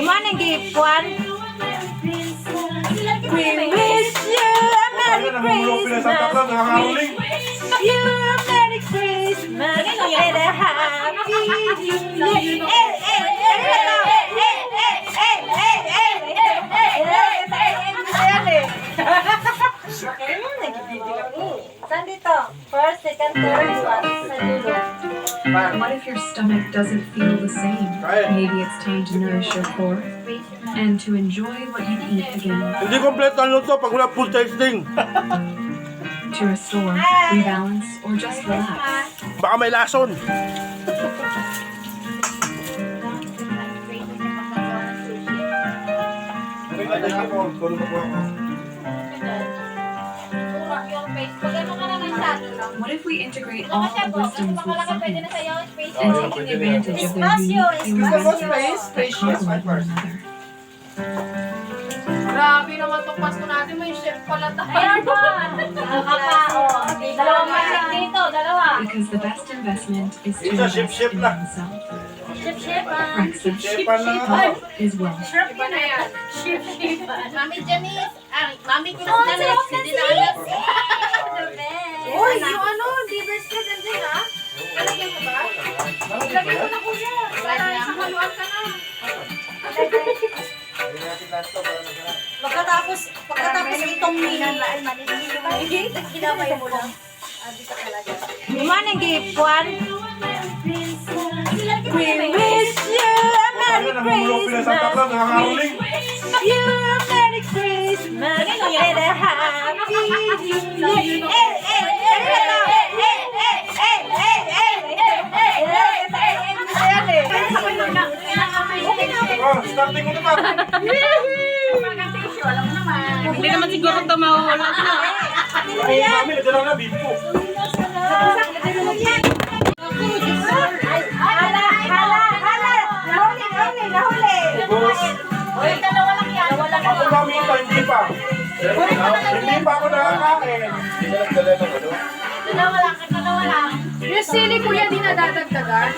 Gimana gift one? We wish you a Merry Christmas. You a Merry Christmas and a Happy New Year. Saan dito? First, second, third, one. Sa dulo. What if your stomach doesn't feel the same? Maybe it's time to nourish your core and to enjoy what you eat again. Hindi kompleto ang luto pag wala food tasting. To restore, rebalance, or just relax. Baka may lason. What if we integrate all the wisdoms with supplements and taking advantage of their unique ingredients that complement one another? Grabe naman itong pasto natin. May chef pala tayo. Ayan po. Dalawang masik dito. Dalawa. Because the best investment is to Isa, invest ship in lang. oneself. Ship-shipan. Rexha Shepan na nga. health is wealth. Iba na yan. Ship-shipan. Mami Janice. Mami ko Oh, na sarap na Hindi na alam. The best. Uy, yung ano, liver spread nandiyan ha? Alagyan mo ba? Lagyan mo na kuya. Sa haluan ka na. Pagkatapos itong ginamay mo lang. Gimana gift one? We wish you a Merry Christmas. You a Merry Christmas and a Happy New Year. Starting mo naman. Hindi naman siguro ito mahuhulog. Mami, nadala na bimpo. Ako mami ito, hindi pa. Hindi pa ako nakakain. Yung sili kuya, di nadadagdagan.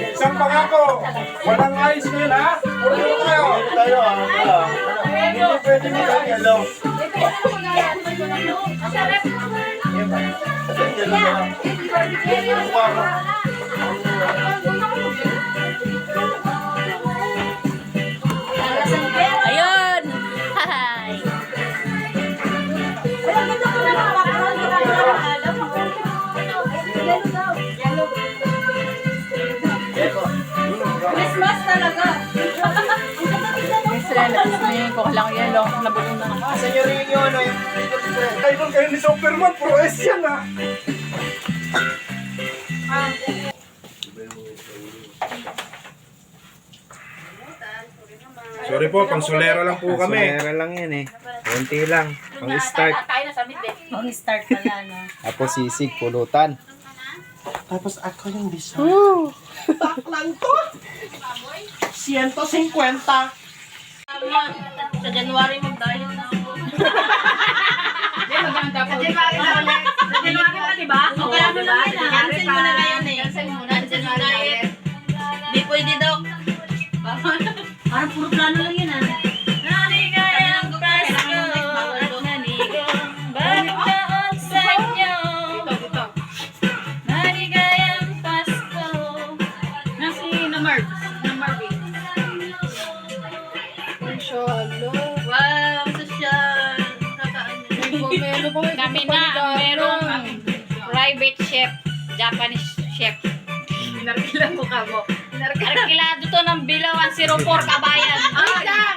Isang pangako, walang ice cream ha? Puro tayo. Hindi pwede mo tayo hello. Ayun! Hi! Christmas talaga! Ko lang yelo, nabulong na. Sa inyo rin yung ano yung idol kayo ni Superman, pro S yan ha. Sorry po, pang solera lang po kami. Solera lang yan eh. Konti lang. Pang start. Tayo na sa mid eh. Mag-start pala, no? Tapos sisig, pulutan. Tapos ako yung dessert. Taklang to! 150. Sa January mag-diet na ako. Hindi, maganda po. Sa January na ulit. Sa January pa, diba? O kaya mo na cancel mo na ngayon eh. Cancel mo na. Sa January. Di pwede daw. Parang puro plano lang yun, ah. Naligayang Pasko at nanigong bagtaon sa inyo. Naligayang Pasko. Nasi na Marvin. Wow, social. Kami na ang merong private chef, Japanese chef. Narkila mo ka mo. Narkilado to ng Bilawan 04 Kabayan.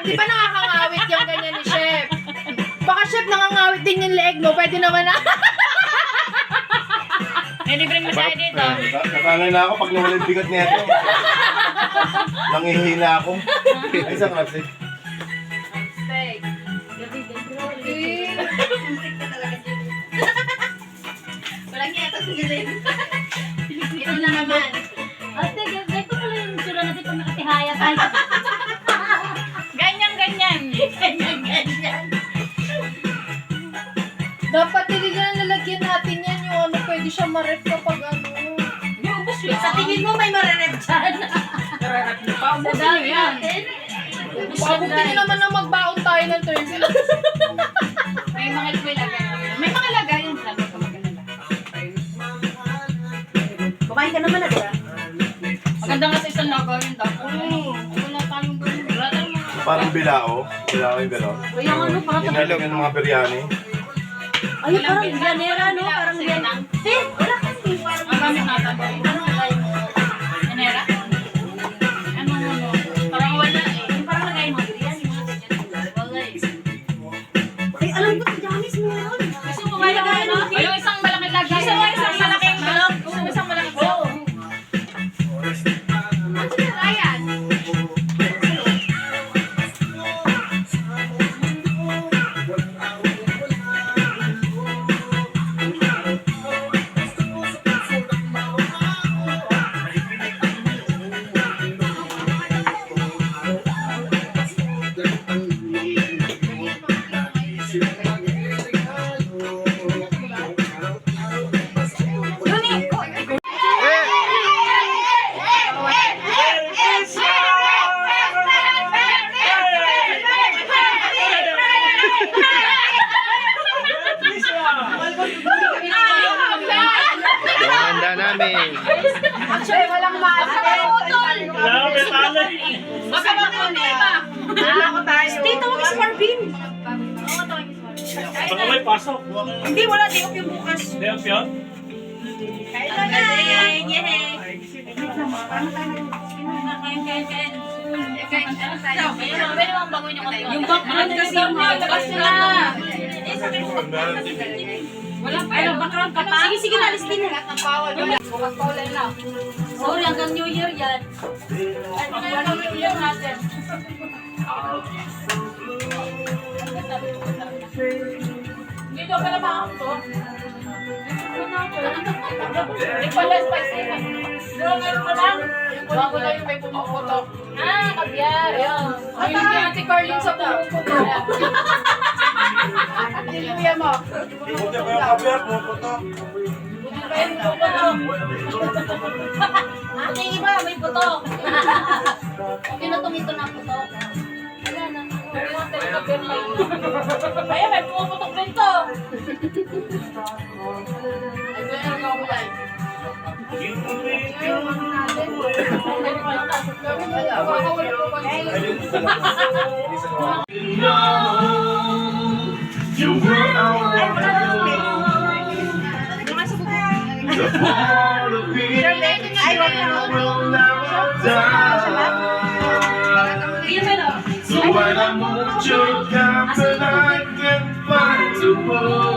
Di ba nakakangawit yung ganyan ni Chef? Baka Chef nakangawit din yung leeg mo, pwede naman na. May libreng masahe dito. Natanay na ako pag nawala yung bigat niya ito. Nangihina ako. Ay, isang rapsik. Steak. Walang yata sa gilid. Ito na naman. Ate, ganito pala yung sura natin pag nakatihaya tayo. Ganyan. Dapat hindi na lalagyan natin yan yung ano, pwede siya ma-ref kapag ano. Sa tingin mo may mararep dyan. Paubutin nyo yan. Paubutin nyo naman na magbaon tayo ng turns. May mga lagayan lang. Kumain ka naman na, diba? Maganda nga sa isang lagayan dapat. Wala tayong gano'n. Wala tayong mga... Parang bilao. Bilao yung gano'n. O yung ano, parang Inalagan ng mga biryani. ay, parang biyanera, no? Parang biyanera. Wala kasi. Ang gamit natin. Ano lagay mo? Yanera? Ano? Parang wala eh. Yung parang lagay mo, biryani, mga ganyan. Wala eh. Ay, alam ko, si Janice meron. Gusto mo ba yung ano? Yung isang malaking lagayan. Gusto mo isang malaking balok? Gusto mo isang malaking balok? Ayan. Yung handa namin. Actually, walang maasa. Baka makunti pa. Tito, wag is Marvin. Baka may pasok. Hindi, wala. Day off yung bukas. Day off yun? Kain ka na. Yung background kasi yung labas nila. Wala pa. Ay, background ka pa? Sige, sige na. Listin na. na. Sorry, hanggang New Year yan. Hanggang New Year natin. Dito ka na ba ako? Hindi pala spicy na. Meron mo lang? Bago na yung may pumuputok. Kabyar. Ayun ni Ate Carlin sa pumuputok. Ate Luya mo. Buti ko yung kabiyak, puputok. Aking iba, may putok. Okay na tumito na putok. Wala na. Kaya may pumuputok din to. Ay, meron nga ako live. You were all the part of me will never die. So when I moved your camp and I can find a world.